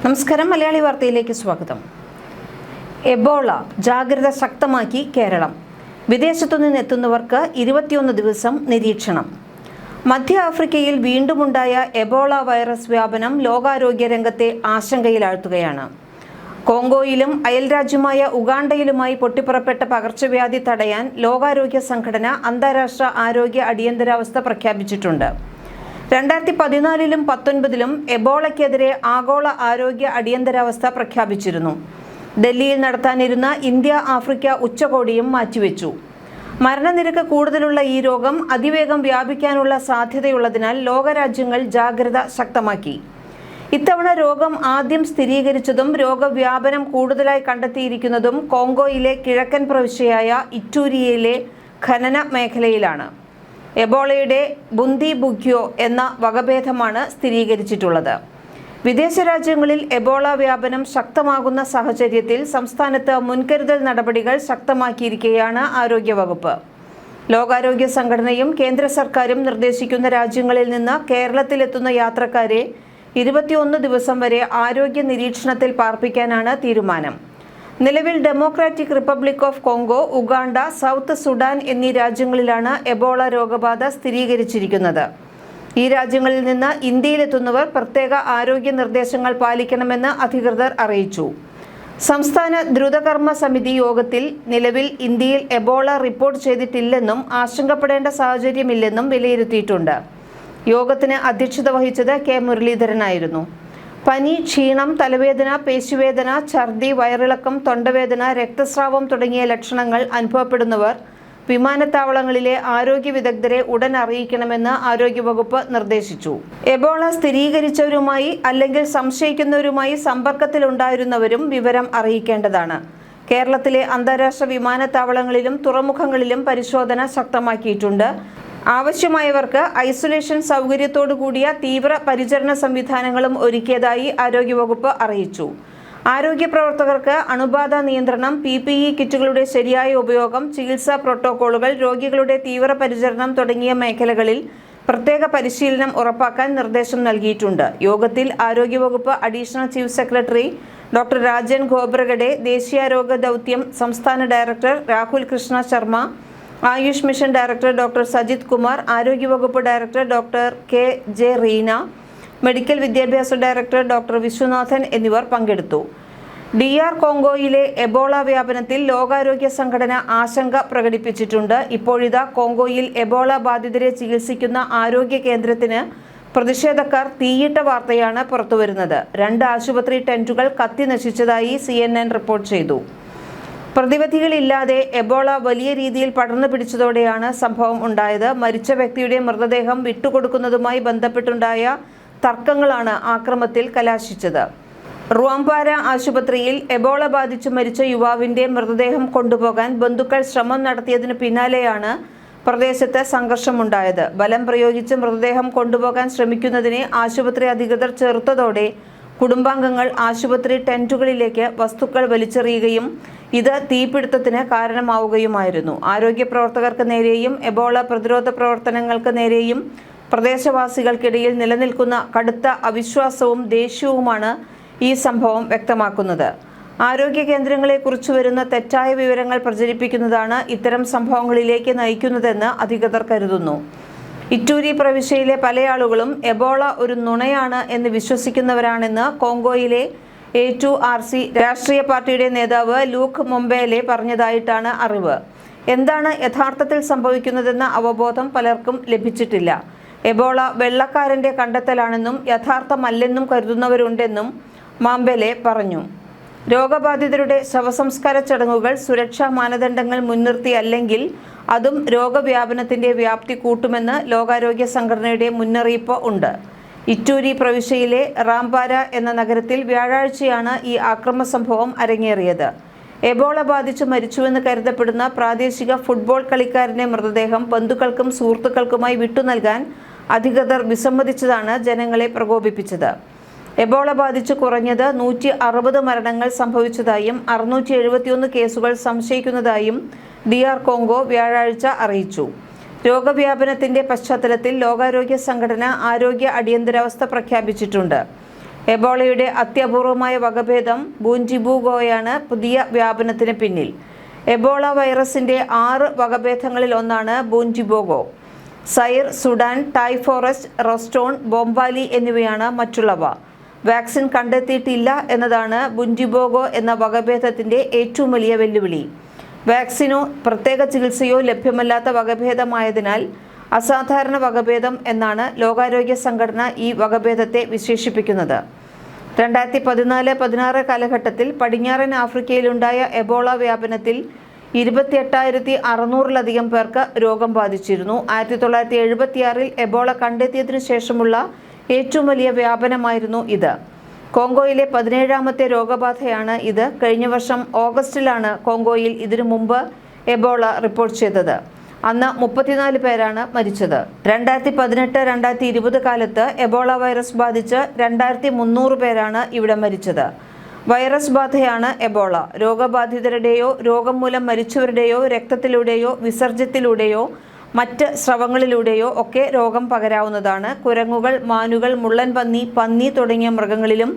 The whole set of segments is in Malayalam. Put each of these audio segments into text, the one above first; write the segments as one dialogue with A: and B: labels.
A: നമസ്കാരം, മലയാളി വാർത്തയിലേക്ക് സ്വാഗതം. എബോള ജാഗ്രത ശക്തമാക്കി കേരളം. വിദേശത്തു നിന്നെത്തുന്നവർക്ക് 21 ദിവസം നിരീക്ഷണം. മധ്യ ആഫ്രിക്കയിൽ വീണ്ടുമുണ്ടായ എബോള വൈറസ് വ്യാപനം ലോകാരോഗ്യ രംഗത്തെ ആശങ്കയിലാഴ്ത്തുകയാണ്. കോങ്കോയിലും അയൽരാജ്യമായ ഉഗാണ്ടയിലുമായി പൊട്ടിപ്പുറപ്പെട്ട പകർച്ചവ്യാധി തടയാൻ ലോകാരോഗ്യ സംഘടന അന്താരാഷ്ട്ര ആരോഗ്യ അടിയന്തരാവസ്ഥ പ്രഖ്യാപിച്ചിട്ടുണ്ട്. 2014-ലും 2019-ലും എബോളയ്ക്കെതിരെ ആഗോള ആരോഗ്യ അടിയന്തരാവസ്ഥ പ്രഖ്യാപിച്ചിരുന്നു. ഡൽഹിയിൽ നടത്താനിരുന്ന ഇന്ത്യ ആഫ്രിക്ക ഉച്ചകോടിയും മാറ്റിവെച്ചു. മരണനിരക്ക് കൂടുതലുള്ള ഈ രോഗം അതിവേഗം വ്യാപിക്കാനുള്ള സാധ്യതയുള്ളതിനാൽ ലോകരാജ്യങ്ങൾ ജാഗ്രത ശക്തമാക്കി. ഇത്തവണ രോഗം ആദ്യം സ്ഥിരീകരിച്ചതും രോഗവ്യാപനം കൂടുതലായി കണ്ടെത്തിയിരിക്കുന്നതും കോങ്കോയിലെ കിഴക്കൻ പ്രവിശ്യയായ ഇറ്റൂരിയിലെ ഖനന മേഖലയിലാണ്. എബോളയുടെ ബുന്ദിബുഗ്യോ എന്ന വകഭേദമാണ് സ്ഥിരീകരിച്ചിട്ടുള്ളത്. വിദേശ രാജ്യങ്ങളിൽ എബോള വ്യാപനം ശക്തമാകുന്ന സാഹചര്യത്തിൽ സംസ്ഥാനത്ത് മുൻകരുതൽ നടപടികൾ ശക്തമാക്കിയിരിക്കുകയാണ് ആരോഗ്യവകുപ്പ്. ലോകാരോഗ്യ സംഘടനയും കേന്ദ്ര സർക്കാരും നിർദ്ദേശിക്കുന്ന രാജ്യങ്ങളിൽ നിന്ന് കേരളത്തിലെത്തുന്ന യാത്രക്കാരെ 21 ദിവസം വരെ ആരോഗ്യ നിരീക്ഷണത്തിൽ പാർപ്പിക്കാനാണ് തീരുമാനം. നിലവിൽ democratic republic of Congo, Uganda, south Sudan എന്നീ രാജ്യങ്ങളിലാണ് എബോള രോഗബാധ സ്ഥിരീകരിച്ചിരിക്കുന്നത്. ഈ രാജ്യങ്ങളിൽ നിന്ന് ഇന്ത്യയിലെത്തുന്നവർ പ്രത്യേക ആരോഗ്യ നിർദ്ദേശങ്ങൾ പാലിക്കണമെന്ന് അധികൃതർ അറിയിച്ചു. സംസ്ഥാന ദ്രുതകർമ്മ സമിതി യോഗത്തിൽ നിലവിൽ ഇന്ത്യയിൽ എബോള റിപ്പോർട്ട് ചെയ്തിട്ടില്ലെന്നും ആശങ്കപ്പെടേണ്ട സാഹചര്യമില്ലെന്നും വിലയിരുത്തിയിട്ടുണ്ട്. യോഗത്തിന് അധ്യക്ഷത വഹിച്ചത് കെ മുരളീധരനായിരുന്നു. പനി, ക്ഷീണം, തലവേദന, പേശിവേദന, ഛർദി, വയറിളക്കം, തൊണ്ടവേദന, രക്തസ്രാവം തുടങ്ങിയ ലക്ഷണങ്ങൾ അനുഭവപ്പെടുന്നവർ വിമാനത്താവളങ്ങളിലെ ആരോഗ്യ വിദഗ്ധരെ ഉടൻ അറിയിക്കണമെന്ന് ആരോഗ്യവകുപ്പ് നിർദ്ദേശിച്ചു. എബോള സ്ഥിരീകരിച്ചവരുമായി അല്ലെങ്കിൽ സംശയിക്കുന്നവരുമായി സമ്പർക്കത്തിലുണ്ടായിരുന്നവരും വിവരം അറിയിക്കേണ്ടതാണ്. കേരളത്തിലെ അന്താരാഷ്ട്ര വിമാനത്താവളങ്ങളിലും തുറമുഖങ്ങളിലും പരിശോധന ശക്തമാക്കിയിട്ടുണ്ട്. ആവശ്യമായവർക്ക് ഐസൊലേഷൻ സൗകര്യത്തോടു കൂടിയ തീവ്ര പരിചരണ സംവിധാനങ്ങളും ഒരുക്കിയതായി ആരോഗ്യവകുപ്പ് അറിയിച്ചു. ആരോഗ്യ പ്രവർത്തകർക്ക് അണുബാധ നിയന്ത്രണം, PPE കിറ്റുകളുടെ ശരിയായ ഉപയോഗം, ചികിത്സാ പ്രോട്ടോക്കോളുകൾ, രോഗികളുടെ തീവ്ര പരിചരണം തുടങ്ങിയ മേഖലകളിൽ പ്രത്യേക പരിശീലനം ഉറപ്പാക്കാൻ നിർദ്ദേശം നൽകിയിട്ടുണ്ട്. യോഗത്തിൽ ആരോഗ്യവകുപ്പ് additional chief secretary doctor Rajan Khobragade, ദേശീയാരോഗ്യ ദൗത്യം സംസ്ഥാന director Rahul Krishna Sharma, Ayush mission director doctor Sajith Kumar, ആരോഗ്യവകുപ്പ് director doctor KJ Reena, medical വിദ്യാഭ്യാസ ഡയറക്ടർ ഡോക്ടർ വിശ്വനാഥൻ എന്നിവർ പങ്കെടുത്തു. DR കോങ്കോയിലെ എബോള വ്യാപനത്തിൽ ലോകാരോഗ്യ സംഘടന ആശങ്ക പ്രകടിപ്പിച്ചിട്ടുണ്ട്. ഇപ്പോഴിതാ കോങ്കോയിൽ എബോള ബാധിതരെ ചികിത്സിക്കുന്ന ആരോഗ്യ കേന്ദ്രത്തിന് പ്രതിഷേധക്കാർ തീയിട്ട വാർത്തയാണ് പുറത്തുവരുന്നത്. 2 ആശുപത്രി ടെന്റുകൾ കത്തി നശിച്ചതായി CNN റിപ്പോർട്ട് ചെയ്തു. പ്രതിവിധികളില്ലാതെ എബോള വലിയ രീതിയിൽ പടർന്നു പിടിച്ചതോടെയാണ് സംഭവം ഉണ്ടായത്. മരിച്ച വ്യക്തിയുടെ മൃതദേഹം വിട്ടുകൊടുക്കുന്നതുമായി ബന്ധപ്പെട്ടുണ്ടായ തർക്കങ്ങളാണ് ആക്രമത്തിൽ കലാശിച്ചത്. റുവാംപാര ആശുപത്രിയിൽ എബോള ബാധിച്ചു മരിച്ച യുവാവിന്റെ മൃതദേഹം കൊണ്ടുപോകാൻ ബന്ധുക്കൾ ശ്രമം നടത്തിയതിനു പിന്നാലെയാണ് പ്രദേശത്ത് സംഘർഷമുണ്ടായത്. ബലം പ്രയോഗിച്ച് മൃതദേഹം കൊണ്ടുപോകാൻ ശ്രമിക്കുന്നതിനെ ആശുപത്രി അധികൃതർ ചെറുത്തതോടെ കുടുംബാംഗങ്ങൾ ആശുപത്രി ടെന്റുകളിലേക്ക് വസ്തുക്കൾ വലിച്ചെറിയുകയും ഇത് തീപിടുത്തത്തിന് കാരണമാവുകയുമായിരുന്നു. ആരോഗ്യ പ്രവർത്തകർക്ക് നേരെയും എബോള പ്രതിരോധ പ്രവർത്തനങ്ങൾക്ക് നേരെയും പ്രദേശവാസികൾക്കിടയിൽ നിലനിൽക്കുന്ന കടുത്ത അവിശ്വാസവും ദേഷ്യവുമാണ് ഈ സംഭവം വ്യക്തമാക്കുന്നത്. ആരോഗ്യ കേന്ദ്രങ്ങളെക്കുറിച്ച് വരുന്ന തെറ്റായ വിവരങ്ങൾ പ്രചരിപ്പിക്കുന്നതാണ് ഇത്തരം സംഭവങ്ങളിലേക്ക് നയിക്കുന്നതെന്ന് അധികൃതർ കരുതുന്നു. ഇറ്റൂരി പ്രവിശ്യയിലെ പല ആളുകളും എബോള ഒരു നുണയാണ് എന്ന് വിശ്വസിക്കുന്നവരാണെന്ന് കോങ്കോയിലെ A2RC രാഷ്ട്രീയ പാർട്ടിയുടെ നേതാവ് ലൂക്ക് മൊംബേലെ പറഞ്ഞതായിട്ടാണ് അറിവ്. എന്താണ് യഥാർത്ഥത്തിൽ സംഭവിക്കുന്നതെന്ന അവബോധം പലർക്കും ലഭിച്ചിട്ടില്ല. എബോള വെള്ളക്കാരന്റെ കണ്ടെത്തലാണെന്നും യഥാർത്ഥമല്ലെന്നും കരുതുന്നവരുണ്ടെന്നും മാംബെലെ പറഞ്ഞു. രോഗബാധിതരുടെ ശവസംസ്കാര ചടങ്ങുകൾ സുരക്ഷാ മാനദണ്ഡങ്ങൾ മുൻനിർത്തിയല്ലെങ്കിൽ അതും രോഗവ്യാപനത്തിന്റെ വ്യാപ്തി കൂട്ടുമെന്ന് ലോകാരോഗ്യ സംഘടനയുടെ മുന്നറിയിപ്പ് ഉണ്ട്. ഇറ്റൂരി പ്രവിശ്യയിലെ റാംപാര എന്ന നഗരത്തിൽ വ്യാഴാഴ്ചയാണ് ഈ ആക്രമണ സംഭവം അരങ്ങേറിയത്. എബോള ബാധിച്ചു മരിച്ചുവെന്ന് കരുതപ്പെടുന്ന പ്രാദേശിക ഫുട്ബോൾ കളിക്കാരന്റെ മൃതദേഹം ബന്ധുക്കൾക്കും സുഹൃത്തുക്കൾക്കുമായി വിട്ടുനൽകാൻ അധികൃതർ വിസമ്മതിച്ചതാണ് ജനങ്ങളെ പ്രകോപിപ്പിച്ചത്. എബോള ബാധിച്ച് കുറഞ്ഞത് 160 മരണങ്ങൾ സംഭവിച്ചതായും 671 കേസുകൾ സംശയിക്കുന്നതായും DR കോങ്കോ വ്യാഴാഴ്ച അറിയിച്ചു. രോഗവ്യാപനത്തിന്റെ പശ്ചാത്തലത്തിൽ ലോകാരോഗ്യ സംഘടന ആരോഗ്യ അടിയന്തരാവസ്ഥ പ്രഖ്യാപിച്ചിട്ടുണ്ട്. എബോളയുടെ അത്യപൂർവമായ വകഭേദം ബൂഞ്ചിബൂഗോയാണ് പുതിയ വ്യാപനത്തിന് പിന്നിൽ. എബോള വൈറസിന്റെ 6 വകഭേദങ്ങളിൽ ഒന്നാണ് ബൂഞ്ചിബോഗോ. സൈർ, സുഡാൻ, ടൈ ഫോറസ്റ്റ്, റോസ്റ്റോൺ, ബോംബാലി എന്നിവയാണ് മറ്റുള്ളവ. വാക്സിൻ കണ്ടെത്തിയിട്ടില്ല എന്നതാണ് ബൂഞ്ചിബോഗോ എന്ന വകഭേദത്തിന്റെ ഏറ്റവും വലിയ വെല്ലുവിളി. വാക്സിനോ പ്രത്യേക ചികിത്സയോ ലഭ്യമല്ലാത്ത വകഭേദമായതിനാൽ അസാധാരണ വകഭേദം എന്നാണ് ലോകാരോഗ്യ സംഘടന ഈ വകഭേദത്തെ വിശേഷിപ്പിക്കുന്നത്. 2014-16 കാലഘട്ടത്തിൽ പടിഞ്ഞാറൻ ആഫ്രിക്കയിലുണ്ടായ എബോള വ്യാപനത്തിൽ 28,600-ലധികം പേർക്ക് രോഗം ബാധിച്ചിരുന്നു. 1976-ൽ എബോള കണ്ടെത്തിയതിനു ശേഷമുള്ള ഏറ്റവും വലിയ വ്യാപനമായിരുന്നു ഇത്. കോങ്കോയിലെ 17ാമത്തെ രോഗബാധയാണ് ഇത്. കഴിഞ്ഞ വർഷം ഓഗസ്റ്റിലാണ് കോങ്കോയിൽ ഇതിനു മുമ്പ് എബോള റിപ്പോർട്ട് ചെയ്തത്. അന്ന് 34 പേരാണ് മരിച്ചത്. 2018-2020 കാലത്ത് എബോള വൈറസ് ബാധിച്ച് 2300 പേരാണ് ഇവിടെ മരിച്ചത്. Virus ബാധയാണ് Ebola. രോഗബാധിതരുടെയോ രോഗം മൂലം മരിച്ചവരുടെയോ രക്തത്തിലൂടെയോ വിസർജ്യത്തിലൂടെയോ മറ്റ് സ്രവങ്ങളിലൂടെയോ ഒക്കെ രോഗം പകരാവുന്നതാണ്. കുരങ്ങുകൾ, മാനുകൾ, മുള്ളൻ പന്നി തുടങ്ങിയ മൃഗങ്ങളിലും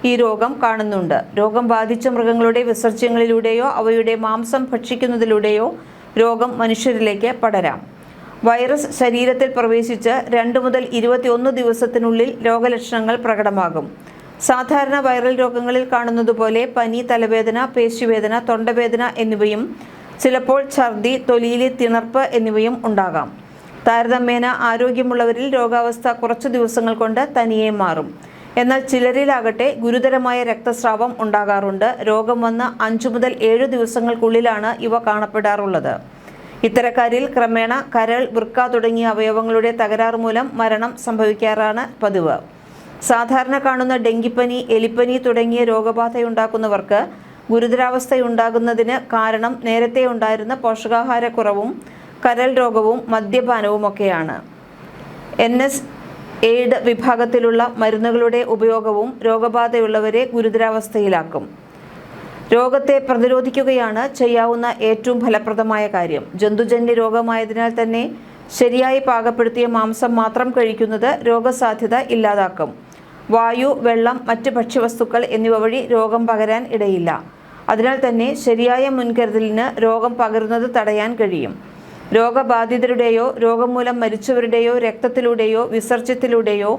A: ഈ രോഗം കാണുന്നുണ്ട്. രോഗം ബാധിച്ച മൃഗങ്ങളുടെ വിസർജ്യങ്ങളിലൂടെയോ അവയുടെ മാംസം ഭക്ഷിക്കുന്നതിലൂടെയോ രോഗം മനുഷ്യരിലേക്ക് പടരാം. വൈറസ് ശരീരത്തിൽ പ്രവേശിച്ച് 2 മുതൽ 21 ദിവസത്തിനുള്ളിൽ രോഗലക്ഷണങ്ങൾ പ്രകടമാകും. സാധാരണ വൈറൽ രോഗങ്ങളിൽ കാണുന്നതുപോലെ പനി, തലവേദന, പേശിവേദന, തൊണ്ടവേദന എന്നിവയും ചിലപ്പോൾ ഛർദി, തൊലിയിലെ തിണർപ്പ് എന്നിവയും ഉണ്ടാകാം. താരതമ്യേന ആരോഗ്യമുള്ളവരിൽ രോഗാവസ്ഥ കുറച്ചു ദിവസങ്ങൾ കൊണ്ട് തനിയെ മാറും. എന്നാൽ ചിലരിലാകട്ടെ ഗുരുതരമായ രക്തസ്രാവം ഉണ്ടാകാറുണ്ട്. രോഗം വന്ന് 5 മുതൽ 7 ദിവസങ്ങൾക്കുള്ളിലാണ് ഇവ കാണപ്പെടാറുള്ളത്. ഇത്തരക്കാരിൽ ക്രമേണ കരൾ, വൃക്ക തുടങ്ങിയ അവയവങ്ങളുടെ തകരാറ് മൂലം മരണം സംഭവിക്കാറാണ് പതിവ്. സാധാരണ കാണുന്ന ഡെങ്കിപ്പനി, എലിപ്പനി തുടങ്ങിയ രോഗബാധയുണ്ടാക്കുന്നവർക്ക് ഗുരുതരാവസ്ഥയുണ്ടാകുന്നതിന് കാരണം നേരത്തെ ഉണ്ടായിരുന്ന പോഷകാഹാരക്കുറവും കരൾ രോഗവും മദ്യപാനവുമൊക്കെയാണ്. എയ്ഡ് വിഭാഗത്തിലുള്ള മരുന്നുകളുടെ ഉപയോഗവും രോഗബാധയുള്ളവരെ ഗുരുതരാവസ്ഥയിലാക്കും. രോഗത്തെ പ്രതിരോധിക്കുകയാണ് ചെയ്യാവുന്ന ഏറ്റവും ഫലപ്രദമായ കാര്യം. ജന്തുജന്യ രോഗമായതിനാൽ തന്നെ ശരിയായി പാകപ്പെടുത്തിയ മാംസം മാത്രം കഴിക്കുന്നത് രോഗസാധ്യത ഇല്ലാതാക്കും. വായു, വെള്ളം, മറ്റ് ഭക്ഷ്യവസ്തുക്കൾ എന്നിവ വഴി രോഗം പകരാൻ ഇടയില്ല. അതിനാൽ തന്നെ ശരിയായ മുൻകരുതലിന് രോഗം പകരുന്നത് തടയാൻ കഴിയും. രോഗബാധിതരുടെയോ രോഗം മൂലം മരിച്ചവരുടെയോ രക്തത്തിലൂടെയോ വിസർജ്യത്തിലൂടെയോ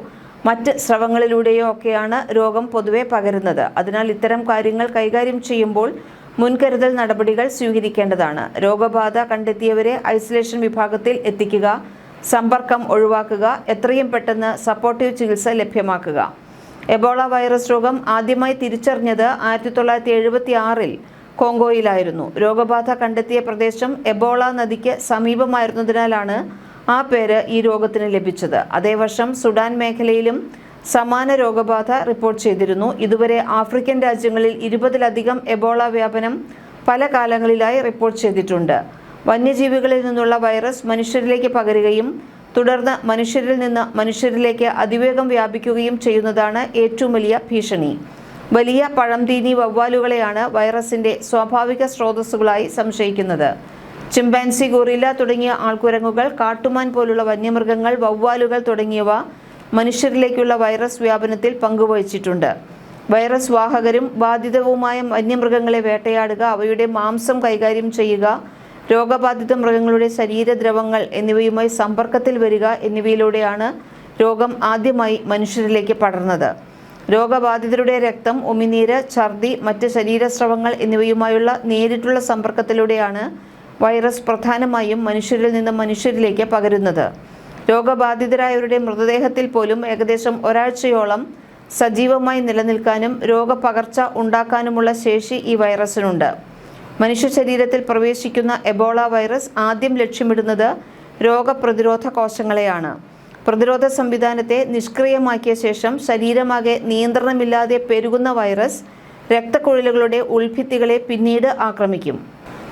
A: മറ്റ് സ്രവങ്ങളിലൂടെയോ ഒക്കെയാണ് രോഗം പൊതുവെ പകരുന്നത്. അതിനാൽ ഇത്തരം കാര്യങ്ങൾ കൈകാര്യം ചെയ്യുമ്പോൾ മുൻകരുതൽ നടപടികൾ സ്വീകരിക്കേണ്ടതാണ്. രോഗബാധ കണ്ടെത്തിയവരെ ഐസൊലേഷൻ വിഭാഗത്തിൽ എത്തിക്കുക, സമ്പർക്കം ഒഴിവാക്കുക, എത്രയും പെട്ടെന്ന് സപ്പോർട്ടീവ് ചികിത്സ ലഭ്യമാക്കുക. എബോള വൈറസ് രോഗം ആദ്യമായി തിരിച്ചറിഞ്ഞത് 1976-ൽ കോങ്കോയിലായിരുന്നു. രോഗബാധ കണ്ടെത്തിയ പ്രദേശം എബോള നദിക്ക് സമീപമായിരുന്നതിനാലാണ് ആ പേര് ഈ രോഗത്തിന് ലഭിച്ചത്. അതേ വർഷം സുഡാൻ മേഖലയിലും സമാന രോഗബാധ റിപ്പോർട്ട് ചെയ്തിരുന്നു. ഇതുവരെ ആഫ്രിക്കൻ രാജ്യങ്ങളിൽ 20-ലധികം എബോള വ്യാപനം പല കാലങ്ങളിലായി റിപ്പോർട്ട് ചെയ്തിട്ടുണ്ട്. വന്യജീവികളിൽ നിന്നുള്ള വൈറസ് മനുഷ്യരിലേക്ക് പകരുകയും തുടർന്ന് മനുഷ്യരിൽ നിന്ന് മനുഷ്യരിലേക്ക് അതിവേഗം വ്യാപിക്കുകയും ചെയ്യുന്നതാണ് ഏറ്റവും വലിയ ഭീഷണി. വലിയ പഴംതീനി വവ്വാലുകളെയാണ് വൈറസിന്റെ സ്വാഭാവിക സ്രോതസ്സുകളായി സംശയിക്കുന്നത്. ചിമ്പാൻസി, ഗൊറില്ല തുടങ്ങിയ ആൾക്കുരങ്ങുകൾ, കാട്ടുമാൻ പോലുള്ള വന്യമൃഗങ്ങൾ, വവ്വാലുകൾ തുടങ്ങിയവ മനുഷ്യരിലേക്കുള്ള വൈറസ് വ്യാപനത്തിൽ പങ്കുവഹിച്ചിട്ടുണ്ട്. വൈറസ് വാഹകരും ബാധിതവുമായ വന്യമൃഗങ്ങളെ വേട്ടയാടുക, അവയുടെ മാംസം കൈകാര്യം ചെയ്യുക, രോഗബാധിത മൃഗങ്ങളുടെ ശരീരദ്രവങ്ങൾ എന്നിവയുമായി സമ്പർക്കത്തിൽ വരിക എന്നിവയിലൂടെയാണ് രോഗം ആദ്യമായി മനുഷ്യരിലേക്ക് പടർന്നത്. രോഗബാധിതരുടെ രക്തം, ഉമിനീര്, ഛർദി, മറ്റ് ശരീരസ്രവങ്ങൾ എന്നിവയുമായുള്ള നേരിട്ടുള്ള സമ്പർക്കത്തിലൂടെയാണ് വൈറസ് പ്രധാനമായും മനുഷ്യരിൽ നിന്ന് മനുഷ്യരിലേക്ക് പകരുന്നത്. രോഗബാധിതരായവരുടെ മൃതദേഹത്തിൽ പോലും ഏകദേശം ഒരാഴ്ചയോളം സജീവമായി നിലനിൽക്കാനും രോഗപകർച്ച ഉണ്ടാക്കാനുമുള്ള ശേഷി ഈ വൈറസിനുണ്ട്. മനുഷ്യ ശരീരത്തിൽ പ്രവേശിക്കുന്ന എബോള വൈറസ് ആദ്യം ലക്ഷ്യമിടുന്നത് രോഗപ്രതിരോധ കോശങ്ങളെയാണ്. പ്രതിരോധ സംവിധാനത്തെ നിഷ്ക്രിയമാക്കിയ ശേഷം ശരീരമാകെ നിയന്ത്രണമില്ലാതെ പെരുകുന്ന വൈറസ് രക്തക്കുഴലുകളുടെ ഉൾഭിത്തികളെ പിന്നീട് ആക്രമിക്കും.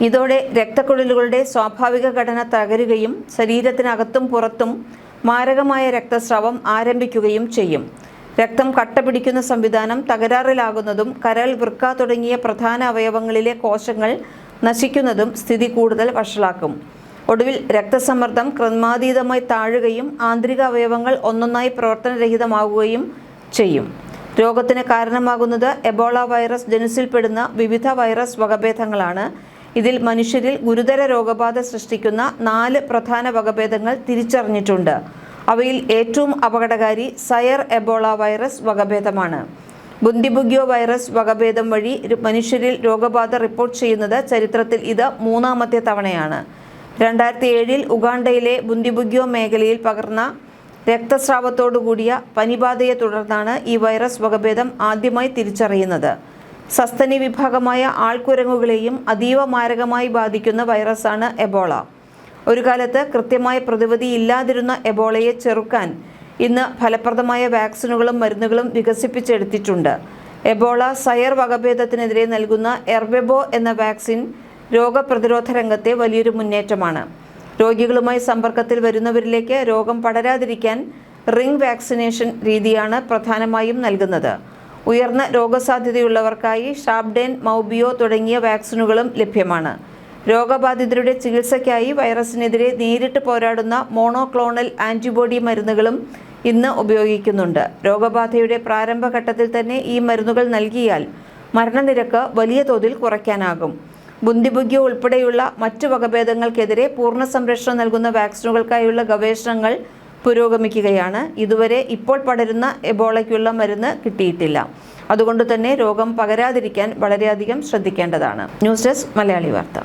A: ഇതോടെ രക്തക്കുഴലുകളുടെ സ്വാഭാവിക ഘടന തകരുകയും ശരീരത്തിനകത്തും പുറത്തും മാരകമായ രക്തസ്രാവം ആരംഭിക്കുകയും ചെയ്യും. രക്തം കട്ടപിടിക്കുന്ന സംവിധാനം തകരാറിലാകുന്നതും കരൾ, വൃക്ക തുടങ്ങിയ പ്രധാന അവയവങ്ങളിലെ കോശങ്ങൾ നശിക്കുന്നതും സ്ഥിതി കൂടുതൽ വഷളാക്കും. ഒടുവിൽ രക്തസമ്മർദ്ദം ക്രമാതീതമായി താഴുകയും ആന്തരിക അവയവങ്ങൾ ഒന്നൊന്നായി പ്രവർത്തനരഹിതമാവുകയും ചെയ്യും. രോഗത്തിന് കാരണമാകുന്നത് എബോള വൈറസ് ജനുസിൽപ്പെടുന്ന വിവിധ വൈറസ് വകഭേദങ്ങളാണ്. ഇതിൽ മനുഷ്യരിൽ ഗുരുതര രോഗബാധ സൃഷ്ടിക്കുന്ന 4 പ്രധാന വകഭേദങ്ങൾ തിരിച്ചറിഞ്ഞിട്ടുണ്ട്. അവയിൽ ഏറ്റവും അപകടകാരി സയർ എബോള വൈറസ് വകഭേദമാണ്. ബുന്ദിബുഗ്യോ വൈറസ് വകഭേദം വഴി മനുഷ്യരിൽ രോഗബാധ റിപ്പോർട്ട് ചെയ്യുന്നത് ചരിത്രത്തിൽ ഇത് 3ാമത്തെ തവണയാണ്. 2007 ഉഗാണ്ടയിലെ ബുന്ദിബുഗ്യോ മേഖലയിൽ പകർന്ന രക്തസ്രാവത്തോടുകൂടിയ പനിബാധയെ തുടർന്നാണ് ഈ വൈറസ് വകഭേദം ആദ്യമായി തിരിച്ചറിയുന്നത്. സസ്തനി വിഭാഗമായ ആൾക്കുരങ്ങുകളെയും അതീവ മാരകമായി ബാധിക്കുന്ന വൈറസാണ് എബോള. ഒരു കാലത്ത് കൃത്യമായ പ്രതിവിധി ഇല്ലാതിരുന്ന എബോളയെ ചെറുക്കാൻ ഇന്ന് ഫലപ്രദമായ വാക്സിനുകളും മരുന്നുകളും വികസിപ്പിച്ചെടുത്തിട്ടുണ്ട്. എബോള സയർ വകഭേദത്തിനെതിരെ നൽകുന്ന എർവെബോ എന്ന വാക്സിൻ രോഗപ്രതിരോധ രംഗത്തെ വലിയൊരു മുന്നേറ്റമാണ്. രോഗികളുമായി സമ്പർക്കത്തിൽ വരുന്നവരിലേക്ക് രോഗം പടരാതിരിക്കാൻ റിംഗ് വാക്സിനേഷൻ രീതിയാണ് പ്രധാനമായും നൽകുന്നത്. ഉയർന്ന രോഗസാധ്യതയുള്ളവർക്കായി ഷാബ്ഡേൻ, മൗബിയോ തുടങ്ങിയ വാക്സിനുകളും ലഭ്യമാണ്. രോഗബാധിതരുടെ ചികിത്സയ്ക്കായി വൈറസിനെതിരെ നേരിട്ട് പോരാടുന്ന മോണോക്ലോണൽ ആൻറ്റിബോഡി മരുന്നുകളും ഇന്ന് ഉപയോഗിക്കുന്നുണ്ട്. രോഗബാധയുടെ പ്രാരംഭഘട്ടത്തിൽ തന്നെ ഈ മരുന്നുകൾ നൽകിയാൽ മരണനിരക്ക് വലിയ തോതിൽ കുറയ്ക്കാനാകും. ബുന്ദിബുഗ്യോ ഉൾപ്പെടെയുള്ള മറ്റു വകഭേദങ്ങൾക്കെതിരെ പൂർണ്ണ സംരക്ഷണം നൽകുന്ന വാക്സിനുകൾക്കായുള്ള ഗവേഷണങ്ങൾ പുരോഗമിക്കുകയാണ്. ഇതുവരെ ഇപ്പോൾ പടരുന്ന എബോളയ്ക്കുള്ള മരുന്ന് കിട്ടിയിട്ടില്ല. അതുകൊണ്ട് തന്നെ രോഗം പകരാതിരിക്കാൻ വളരെയധികം ശ്രദ്ധിക്കേണ്ടതാണ്. ന്യൂസ് ഡെസ്ക് മലയാളി വാർത്ത.